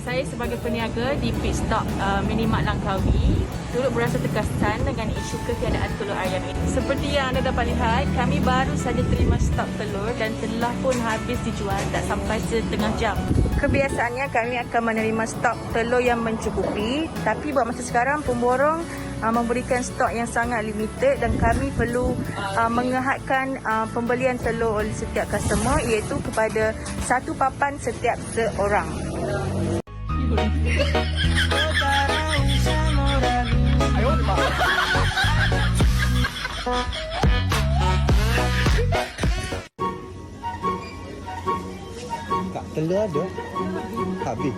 Saya sebagai peniaga di pit stop Minimark Langkawi turut berasa terkesan dengan isu ketiadaan telur ayam ini. Seperti yang anda dapat lihat, kami baru saja terima stok telur dan telah pun habis dijual tak sampai setengah jam. Kebiasaannya kami akan menerima stok telur yang mencukupi, tapi buat masa sekarang pemborong memberikan stok yang sangat limited dan kami perlu mengehadkan pembelian telur oleh setiap customer, iaitu kepada satu papan setiap seorang. Tak telur ada? Habis.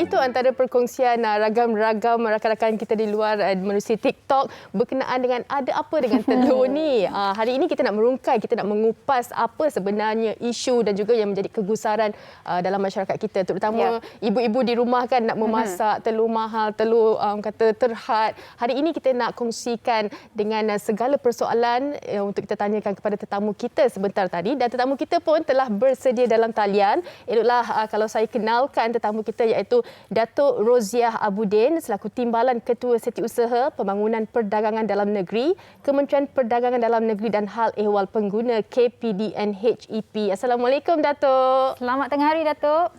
Itu antara perkongsian ragam-ragam rakan-rakan kita di luar menerusi TikTok berkenaan dengan ada apa dengan telur ni. Hari ini kita nak merungkai, kita nak mengupas apa sebenarnya isu dan juga yang menjadi kegusaran dalam masyarakat kita, terutama ibu-ibu di rumah kan nak memasak telur mahal, telur kata terhad. Hari ini kita nak kongsikan dengan segala persoalan untuk kita tanyakan kepada tetamu kita sebentar tadi, dan tetamu kita pun telah bersedia dalam talian. Eloklah kalau saya kenalkan tetamu kita, iaitu Datuk Roziah Abudin selaku Timbalan Ketua Setiausaha Pembangunan Perdagangan Dalam Negeri, Kementerian Perdagangan Dalam Negeri dan Hal Ehwal Pengguna KPDN HEP. Assalamualaikum Datuk. Selamat tengah hari Datuk.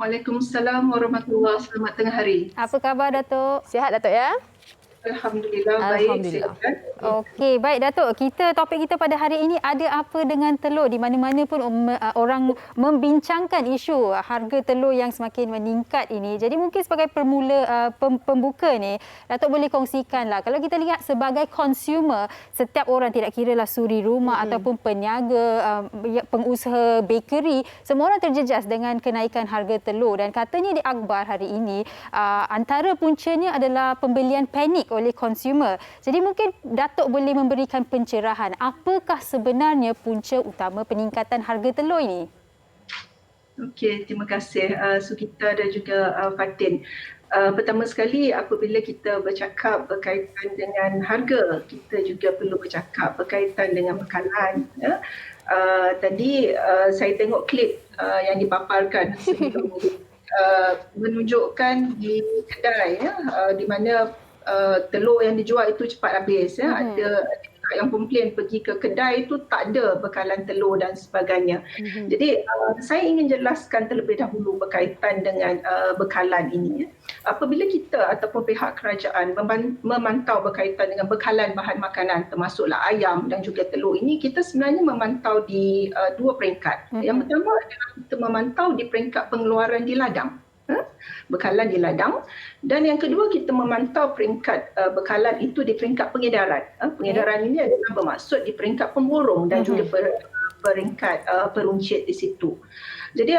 Waalaikumsalam warahmatullahi. Selamat tengah hari. Apa khabar Datuk? Sihat Datuk ya? Alhamdulillah, baik. Alhamdulillah. Silakan. Okey, baik Datuk. Topik kita pada hari ini ada apa dengan telur. Di mana-mana pun orang membincangkan isu harga telur yang semakin meningkat ini. Jadi mungkin sebagai pembuka ni, Datuk boleh kongsikanlah. Kalau kita lihat sebagai consumer, setiap orang, tidak kiralah suri rumah ataupun peniaga, pengusaha bakery, semua orang terjejas dengan kenaikan harga telur. Dan katanya di akhbar hari ini, antara puncanya adalah pembelian panik oleh consumer. Jadi mungkin Datuk boleh memberikan pencerahan. Apakah sebenarnya punca utama peningkatan harga telur ini? Okey, terima kasih Sugita dan juga Fatin. Pertama sekali, apabila kita bercakap berkaitan dengan harga, kita juga perlu bercakap berkaitan dengan bekalan. Tadi saya tengok klip yang dipaparkan sebelum menunjukkan di kedai di mana telur yang dijual itu cepat habis. Ada yang komplain pergi ke kedai itu tak ada bekalan telur dan sebagainya. Jadi saya ingin jelaskan terlebih dahulu berkaitan dengan bekalan ini. Apabila kita ataupun pihak kerajaan memantau berkaitan dengan bekalan bahan makanan termasuklah ayam dan juga telur ini, kita sebenarnya memantau di dua peringkat. Yang pertama adalah kita memantau di peringkat pengeluaran di ladang. Bekalan di ladang, dan yang kedua kita memantau peringkat bekalan itu di peringkat pengedaran. Pengedaran ini adalah bermaksud di peringkat pemborong dan juga peringkat peruncit di situ. Jadi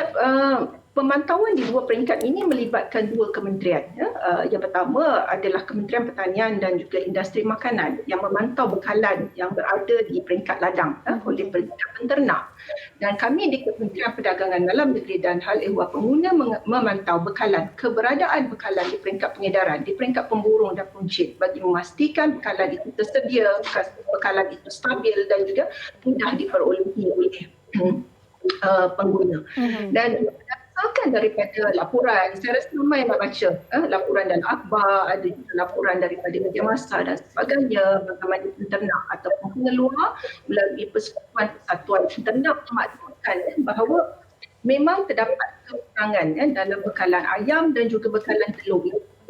pemantauan di dua peringkat ini melibatkan dua kementerian. Yang pertama adalah Kementerian Pertanian dan juga Industri Makanan yang memantau bekalan yang berada di peringkat ladang oleh peringkat penternak. Dan kami di Kementerian Perdagangan Dalam Negeri dan Hal Ehwal Pengguna memantau bekalan, keberadaan bekalan di peringkat pengedaran, di peringkat pemborong dan peruncit bagi memastikan bekalan itu tersedia, bekalan itu stabil dan juga mudah diperolehi oleh pengguna. Dan berdasarkan daripada laporan, saya rasa ramai yang baca laporan dan akhbar, ada juga laporan daripada media massa dan sebagainya, bagaimana penternak ataupun pengeluar melalui Persekutuan Persatuan Penternak memaklumkan bahawa memang terdapat kekurangan dalam bekalan ayam dan juga bekalan telur.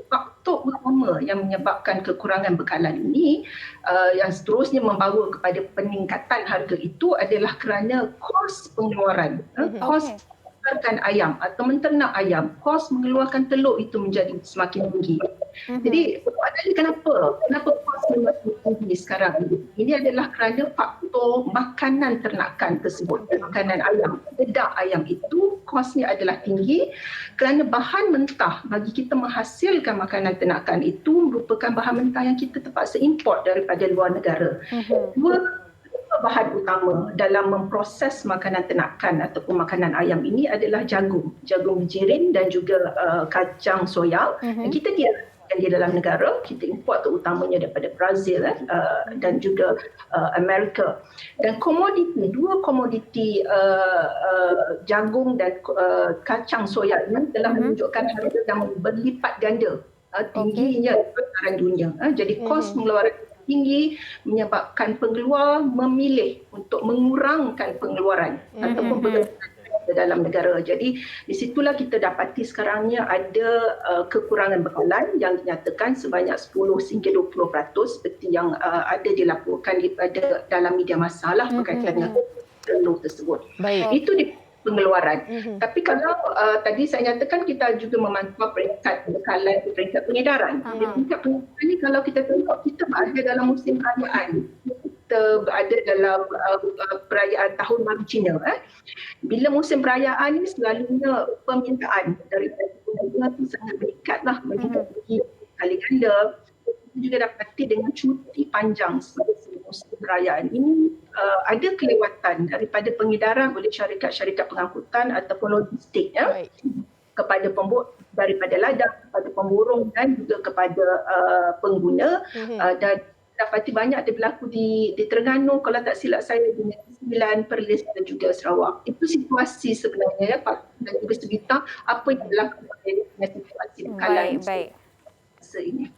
Faktor utama yang menyebabkan kekurangan bekalan ini yang seterusnya membawa kepada peningkatan harga itu adalah kerana kos pengeluaran, kos mengeluarkan ayam atau menternak ayam, kos mengeluarkan telur itu menjadi semakin tinggi. Jadi kenapa kos semakin tinggi sekarang ini? Ini adalah kerana faktor makanan ternakan tersebut, makanan ayam, dedak ayam itu kosnya adalah tinggi kerana bahan mentah bagi kita menghasilkan makanan ternakan itu merupakan bahan mentah yang kita terpaksa import daripada luar negara. Dua bahan utama dalam memproses makanan ternakan ataupun makanan ayam ini adalah jagung bijirin dan juga kacang soya. Kita tiada di dalam negara, kita import terutamanya daripada Brazil dan juga Amerika. Dan dua komoditi jagung dan kacang soya ini telah menunjukkan harga yang berlipat ganda tingginya di pasaran dunia. Jadi kos pengeluaran tinggi menyebabkan pengeluar memilih untuk mengurangkan pengeluaran ataupun pengeluaran dalam negara. Jadi di situlah kita dapati sekarangnya ada kekurangan bekalan yang dinyatakan sebanyak 10 hingga 20% seperti yang ada dilaporkan dalam media massa lah berkaitan dengan telur tersebut. Baik. Itu di pengeluaran. Tapi kalau tadi saya nyatakan kita juga memantau peringkat bekalan, peringkat pengedaran. Peringkat pengedaran ni kalau kita tengok kita berada dalam musim perayaan. Kita berada dalam perayaan Tahun Baru Cina. Bila musim perayaan ni selalunya permintaan daripada pengguna itu sangat meningkatlah, meningkat kali ganda. Kita juga dapati dengan cuti panjang sebagai musim perayaan ini ada kelewatan daripada pengedaran oleh syarikat-syarikat pengangkutan ataupun logistik kepada daripada ladang, kepada pemborong dan juga kepada pengguna. Dan dapati banyak ada berlaku di Terengganu, kalau tak silap saya, di Negeri Sembilan, Perlis dan juga Sarawak. Itu situasi sebenarnya Pak dan juga Sebitang, apa yang berlaku dengan situasi bekalan masa ini.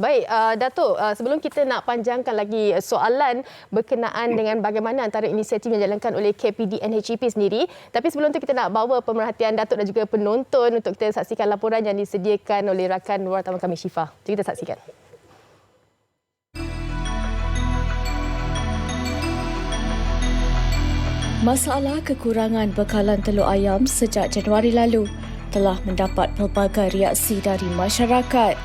Baik, Datuk, sebelum kita nak panjangkan lagi soalan berkenaan dengan bagaimana antara inisiatif yang dijalankan oleh KPD NHEP sendiri, tapi sebelum tu kita nak bawa pemerhatian Datuk dan juga penonton untuk kita saksikan laporan yang disediakan oleh rakan wartawan kami Syifa. Jom kita saksikan. Masalah kekurangan bekalan telur ayam sejak Januari lalu telah mendapat pelbagai reaksi dari masyarakat.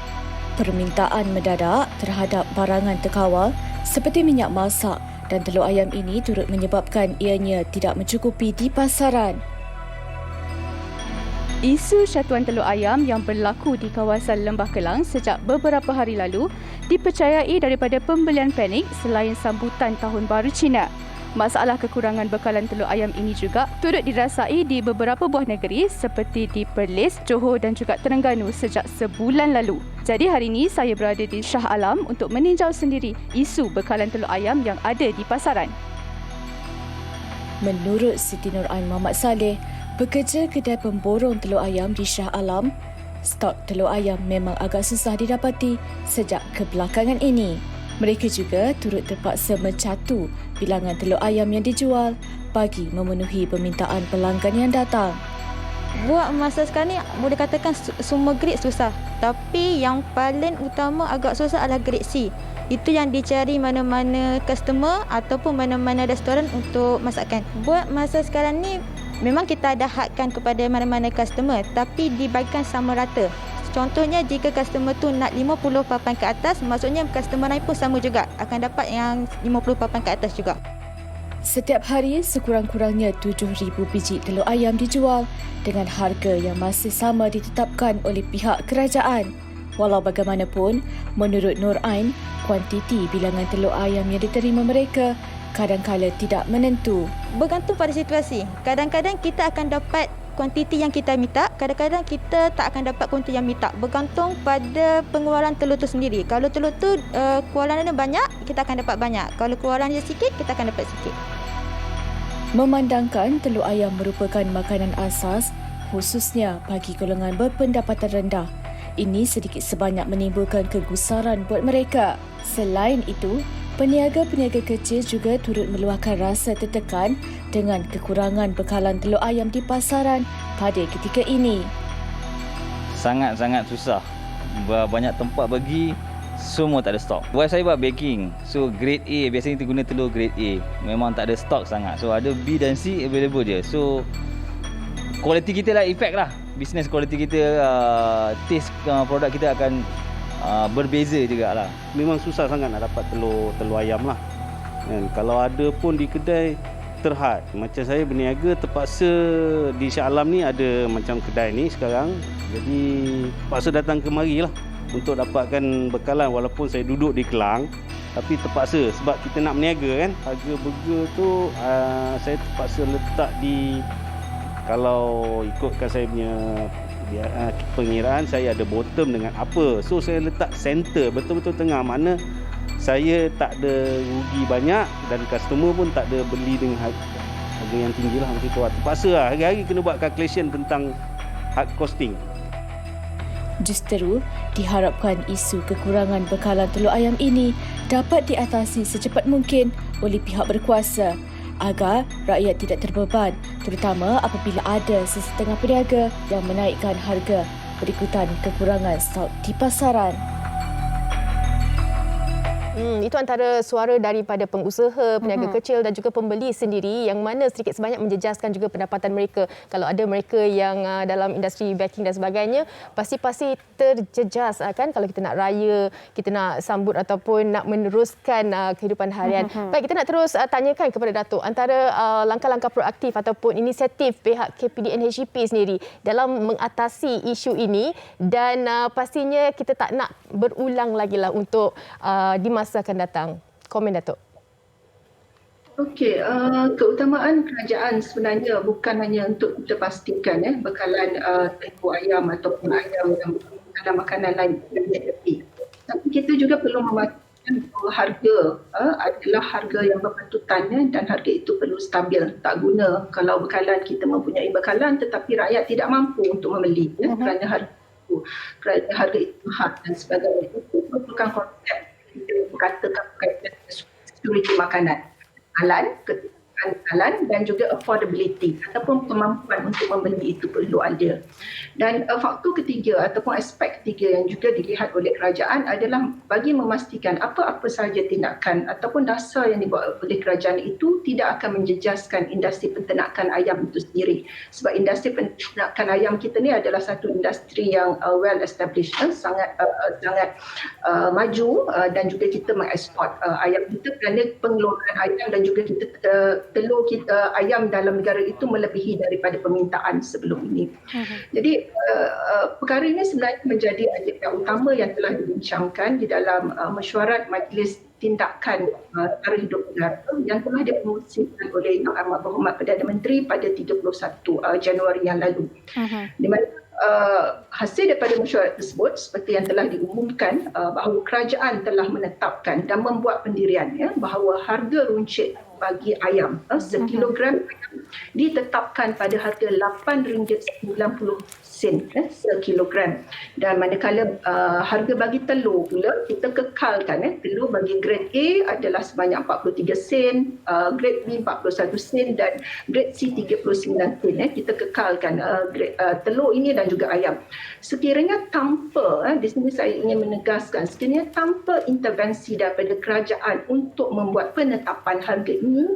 Permintaan mendadak terhadap barangan terkawal seperti minyak masak dan telur ayam ini turut menyebabkan ianya tidak mencukupi di pasaran. Isu syatuan telur ayam yang berlaku di kawasan Lembah Kelang sejak beberapa hari lalu dipercayai daripada pembelian panik selain sambutan Tahun Baru Cina. Masalah kekurangan bekalan telur ayam ini juga turut dirasai di beberapa buah negeri seperti di Perlis, Johor dan juga Terengganu sejak sebulan lalu. Jadi hari ini saya berada di Shah Alam untuk meninjau sendiri isu bekalan telur ayam yang ada di pasaran. Menurut Siti Nur Ain Muhammad Saleh, pekerja kedai pemborong telur ayam di Shah Alam, stok telur ayam memang agak susah didapati sejak kebelakangan ini. Mereka juga turut terpaksa mencatu bilangan telur ayam yang dijual bagi memenuhi permintaan pelanggan yang datang. Buat masa sekarang ni boleh katakan semua grade susah. Tapi yang paling utama agak susah adalah grade C. Itu yang dicari mana-mana customer ataupun mana-mana restoran untuk masakan. Buat masa sekarang ni memang kita ada hadkan kepada mana-mana customer tapi dibagikan sama rata. Contohnya jika customer tu nak 50 papan ke atas, maksudnya customer lain pun sama juga akan dapat yang 50 papan ke atas juga. Setiap hari sekurang-kurangnya 7,000 biji telur ayam dijual dengan harga yang masih sama ditetapkan oleh pihak kerajaan. Walau bagaimanapun, menurut Nur Ain, kuantiti bilangan telur ayam yang diterima mereka kadang-kala tidak menentu. Bergantung pada situasi. Kadang-kadang kita akan dapat kuantiti yang kita minta, kadang-kadang kita tak akan dapat kuantiti yang minta. Bergantung pada pengeluaran telur tu sendiri. Kalau telur tu keluarannya banyak, kita akan dapat banyak. Kalau keluarannya sikit, kita akan dapat sikit. Memandangkan telur ayam merupakan makanan asas, khususnya bagi golongan berpendapatan rendah, ini sedikit sebanyak menimbulkan kegusaran buat mereka. Selain itu, peniaga-peniaga kecil juga turut meluahkan rasa tertekan dengan kekurangan bekalan telur ayam di pasaran pada ketika ini. Sangat-sangat susah. Banyak tempat bagi, semua tak ada stok. Buat saya buat baking. So grade A, biasanya kita guna telur grade A. Memang tak ada stok sangat. So ada B dan C available je. So kualiti kita lah effect lah. Business kualiti kita, taste produk kita akan berbeza juga lah. Memang susah sangat nak dapat telur ayam lah. Dan kalau ada pun di kedai terhad. Macam saya berniaga terpaksa di Shah Alam ni ada macam kedai ni sekarang. Jadi terpaksa datang kemari lah untuk dapatkan bekalan walaupun saya duduk di Kelang. tapi terpaksa sebab kita nak berniaga kan. Harga burger tu saya terpaksa letak di, kalau ikutkan saya punya pengiraan, saya ada bottom dengan upper. So saya letak center, betul-betul tengah, mana saya tak ada rugi banyak dan customer pun tak ada beli dengan harga yang tinggi lah macam tu. Terpaksa lah, hari-hari kena buat calculation tentang hard costing. Justeru, diharapkan isu kekurangan bekalan telur ayam ini dapat diatasi secepat mungkin oleh pihak berkuasa agar rakyat tidak terbeban, terutama apabila ada sesetengah peniaga yang menaikkan harga berikutan kekurangan stok di pasaran. Itu antara suara daripada pengusaha, peniaga kecil dan juga pembeli sendiri yang mana sedikit sebanyak menjejaskan juga pendapatan mereka. Kalau ada mereka yang dalam industri baking dan sebagainya, pasti terjejas kan kalau kita nak raya, kita nak sambut ataupun nak meneruskan kehidupan harian. Baik, kita nak terus tanyakan kepada Datuk antara langkah-langkah proaktif ataupun inisiatif pihak KPDN HEP sendiri dalam mengatasi isu ini dan pastinya kita tak nak berulang lagi lah untuk di masa akan datang. Komen Datuk. Okey, keutamaan kerajaan sebenarnya bukan hanya untuk kita pastikan bekalan telur ayam ataupun ayam yang dalam makanan lain yang dihadapi. Tapi kita juga perlu memastikan bahawa harga adalah harga yang berpatutan dan harga itu perlu stabil. Tak guna kalau bekalan kita mempunyai bekalan tetapi rakyat tidak mampu untuk membeli kerana harga itu mahal dan sebagainya. Itu merupakan konsep kita katakan berkaitan dengan security makanan, ketersediaan dan juga affordability ataupun kemampuan untuk membeli itu perlu ada. Dan faktor ketiga ataupun aspek ketiga yang juga dilihat oleh kerajaan adalah bagi memastikan apa-apa sahaja tindakan ataupun dasar yang dibuat oleh kerajaan itu tidak akan menjejaskan industri penternakan ayam itu sendiri. Sebab industri penternakan ayam kita ni adalah satu industri yang well established, sangat maju dan juga kita mengeksport ayam kita kerana pengeluaran ayam dan juga kita telur kita ayam dalam negara itu melebihi daripada permintaan sebelum ini. Jadi perkara ini sebenarnya menjadi agenda utama yang telah dibincangkan di dalam mesyuarat Majlis Tindakan Tarikh Hidup Negara yang telah dipromosikan oleh Yang Amat Berhormat Perdana Menteri pada 31 Januari yang lalu. Di mana hasil daripada mesyuarat tersebut seperti yang telah diumumkan bahawa kerajaan telah menetapkan dan membuat pendirian bahawa harga runcit bagi ayam sekilogram ayam ditetapkan pada harga RM8.90 sekilogram. Dan manakala harga bagi telur pula kita kekalkan telur bagi grade A adalah sebanyak 43 sen, grade B 41 sen dan grade C 39 sen. Kita kekalkan telur ini dan juga ayam. Sekiranya tanpa, di sini saya ingin menegaskan, sekiranya tanpa intervensi daripada kerajaan untuk membuat penetapan harga ini,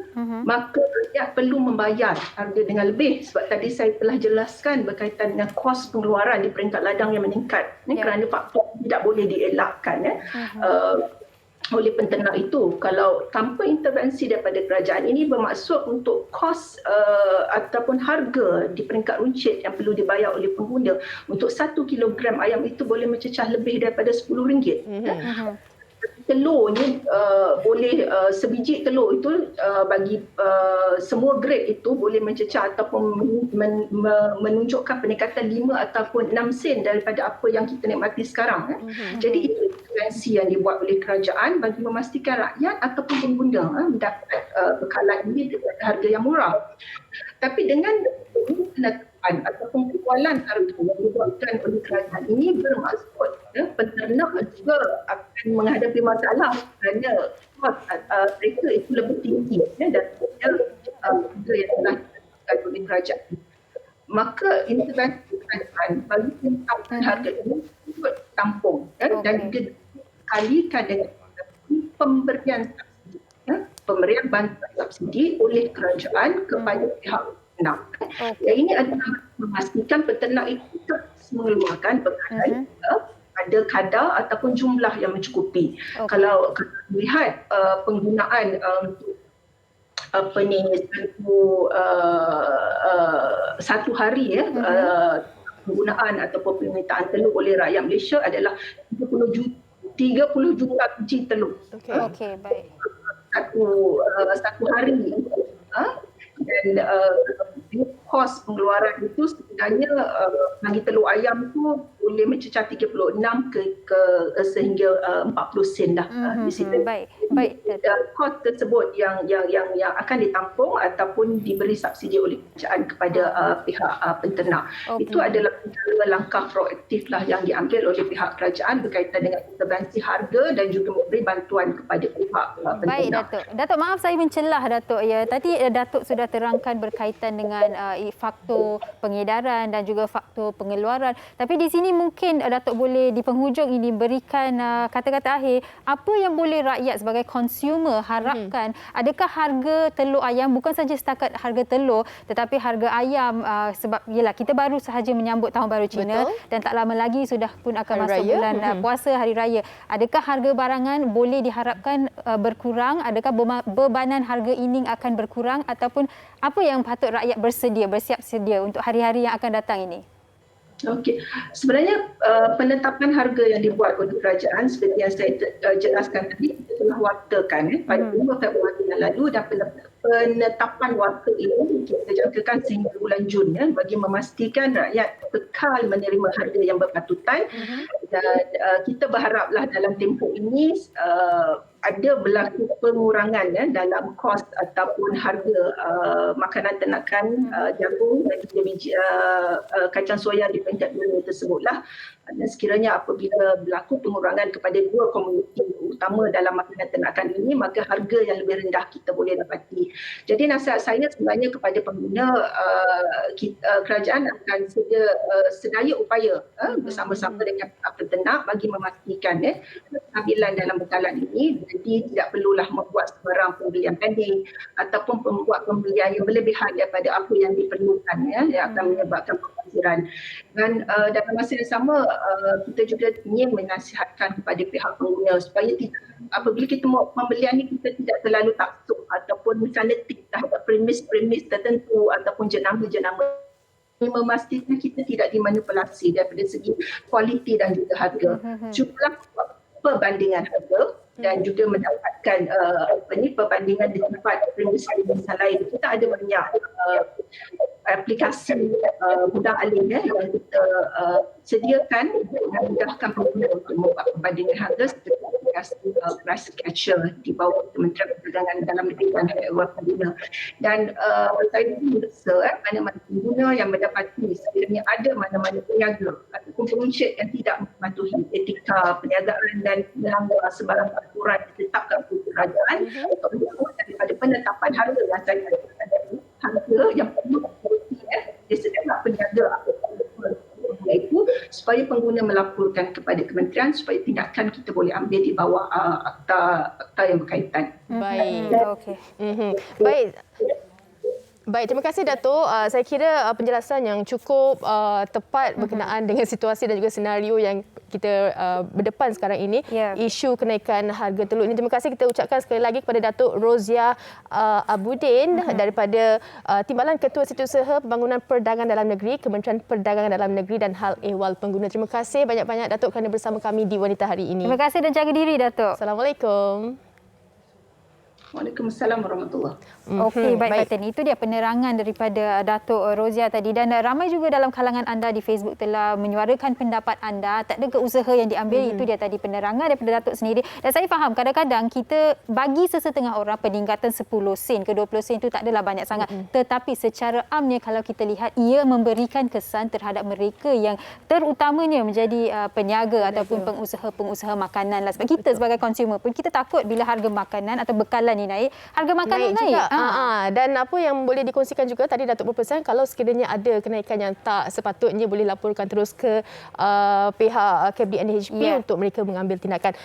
maka rakyat perlu membayar harga dengan lebih. Sebab tadi saya telah jelaskan berkaitan dengan kos pengeluaran di peringkat ladang yang meningkat kerana faktor tidak boleh dielakkan oleh penternak itu. Kalau tanpa intervensi daripada kerajaan, ini bermaksud untuk kos ataupun harga di peringkat runcit yang perlu dibayar oleh pengguna untuk 1 kilogram ayam itu boleh mencecah lebih daripada RM10. Telur ni boleh sebiji telur itu bagi semua grade itu boleh mencecah ataupun menunjukkan peningkatan 5 ataupun 6 sen daripada apa yang kita nikmati sekarang. Jadi itu intervensi yang dibuat oleh kerajaan bagi memastikan rakyat ataupun pengguna mendapat bekalan ini dengan harga yang murah. Tapi dengan penetapan ataupun penjualan harga yang dibuatkan oleh kerajaan ini bermaksud penternak juga akan menghadapi masalah kerana kos mereka itu lebih tinggi daripada harga yang telah ditetapkan oleh kerajaan. Maka intervensi kerajaan bagi penetapan harga ini ikut tampung dan dikalikan dengan pemberian subsidi, pemberian bantuan subsidi oleh kerajaan kepada pihak peternak. Yang ini adalah memastikan peternak itu terus mengeluarkan bekalan ada kadar ataupun jumlah yang mencukupi. Kalau melihat penggunaan untuk satu hari penggunaan ataupun permintaan telur oleh rakyat Malaysia adalah 30 juta 30 juta biji telur. Okey, baik. Satu hari. Dan kos pengeluaran itu sebenarnya bagi telur ayam tu boleh mencecah 36 ke sehingga 40 sen dah di situ. Baik. Kos tersebut yang akan ditampung ataupun diberi subsidi oleh kerajaan kepada pihak penternak. Itu adalah langkah proaktif lah yang diambil oleh pihak kerajaan berkaitan dengan intervensi harga dan juga memberi bantuan kepada pihak penternak. Baik, Datuk. Datuk, maaf saya mencelah, Datuk. Ya, tadi Datuk sudah terangkan berkaitan dengan faktor pengedaran dan juga faktor pengeluaran. Tapi di sini mungkin Datuk boleh di penghujung ini berikan kata-kata akhir, apa yang boleh rakyat sebagai consumer harapkan? Adakah harga telur ayam bukan saja setakat harga telur, tetapi harga ayam sebab yalah kita baru sahaja menyambut Tahun Baru Cina. Betul. Dan tak lama lagi sudah pun akan masuk bulan puasa, hari raya. Adakah harga barangan boleh diharapkan berkurang? Adakah bebanan harga ini akan berkurang ataupun apa yang patut rakyat bersiap sedia untuk hari-hari yang akan datang ini? Okey, sebenarnya penetapan harga yang dibuat oleh kerajaan seperti yang saya jelaskan tadi telah wartakan pada 5 Februari yang lalu, dan penetapan warta ini kita jangkakan sehingga bulan Jun bagi memastikan rakyat kekal menerima harga yang berpatutan. Dan kita berharaplah dalam tempoh ini ada berlaku pengurangan dalam kos ataupun harga makanan ternakan, jagung dan juga biji kacang soya di peringkat dunia tersebutlah. Dan sekiranya apabila berlaku pengurangan kepada dua komuniti utama dalam makanan ternakan ini, maka harga yang lebih rendah kita boleh dapati. Jadi nasihat saya sebenarnya kepada pengguna, kerajaan akan sedaya upaya bersama-sama dengan peternak bagi memastikan kestabilan dalam bekalan ini. Jadi tidak perlulah membuat sebarang pembelian pending ataupun membuat pembelian yang berlebihan daripada apa yang diperlukan yang akan menyebabkan pembaziran. Dan dalam masa yang sama kita juga ingin menasihatkan kepada pihak pengguna supaya tidak, apabila kita pembelian ini kita tidak terlalu taksub ataupun fanatik terhadap premis-premis tertentu ataupun jenama-jenama, memastikan kita tidak dimanipulasi daripada segi kualiti dan juga harga. Cubalah perbandingan harga dan juga mendapatkan perbandingan di tempat premis-premis lain. Kita ada banyak aplikasi mudah alih yang kita sediakan untuk memudahkan pengguna untuk membuat perbandingan harga, seperti aplikasi Price Catcher di bawah Kementerian Perdagangan Dalam Negeri dan Luar Pengguna. Dan saya merasa mana-mana pengguna yang mendapati sekiranya ada mana-mana peniaga ataupun penguncit yang tidak mematuhi etika perniagaan dan melanggar sebarang aturan yang ditetapkan oleh kerajaan untuk daripada penetapan harga yang saya katakan tadi, harga yang perlu disediakan peniaga itu supaya pengguna melaporkan kepada kementerian supaya tindakan kita boleh ambil di bawah akta yang berkaitan. Baik. Okey. Baik, terima kasih Datuk. Saya kira penjelasan yang cukup tepat berkenaan dengan situasi dan juga senario yang kita berdepan sekarang ini, isu kenaikan harga telur ini. Terima kasih kita ucapkan sekali lagi kepada Datuk Rozia Abudin daripada Timbalan Ketua Setiausaha Pembangunan Perdagangan Dalam Negeri, Kementerian Perdagangan Dalam Negeri dan Hal Ehwal Pengguna. Terima kasih banyak-banyak Datuk kerana bersama kami di Wanita Hari ini. Terima kasih dan jaga diri Datuk. Assalamualaikum. Waalaikumsalam warahmatullahi. Okey, baik Fatin. Itu dia penerangan daripada Datuk Rozia tadi. Dan ramai juga dalam kalangan anda di Facebook telah menyuarakan pendapat anda. Tak ada ke usaha yang diambil. Itu dia tadi penerangan daripada Datuk sendiri. Dan saya faham kadang-kadang kita bagi sesetengah orang peningkatan 10 sen ke 20 sen itu tak adalah banyak sangat. Tetapi secara amnya kalau kita lihat, ia memberikan kesan terhadap mereka yang terutamanya menjadi peniaga ataupun pengusaha-pengusaha makanan lah. Sebab kita sebagai consumer pun kita takut bila harga makanan atau bekalan naik, harga makanan naik. Dan apa yang boleh dikongsikan juga tadi Datuk berpesan, kalau sekiranya ada kenaikan yang tak sepatutnya boleh laporkan terus ke pihak KBNHP untuk mereka mengambil tindakan.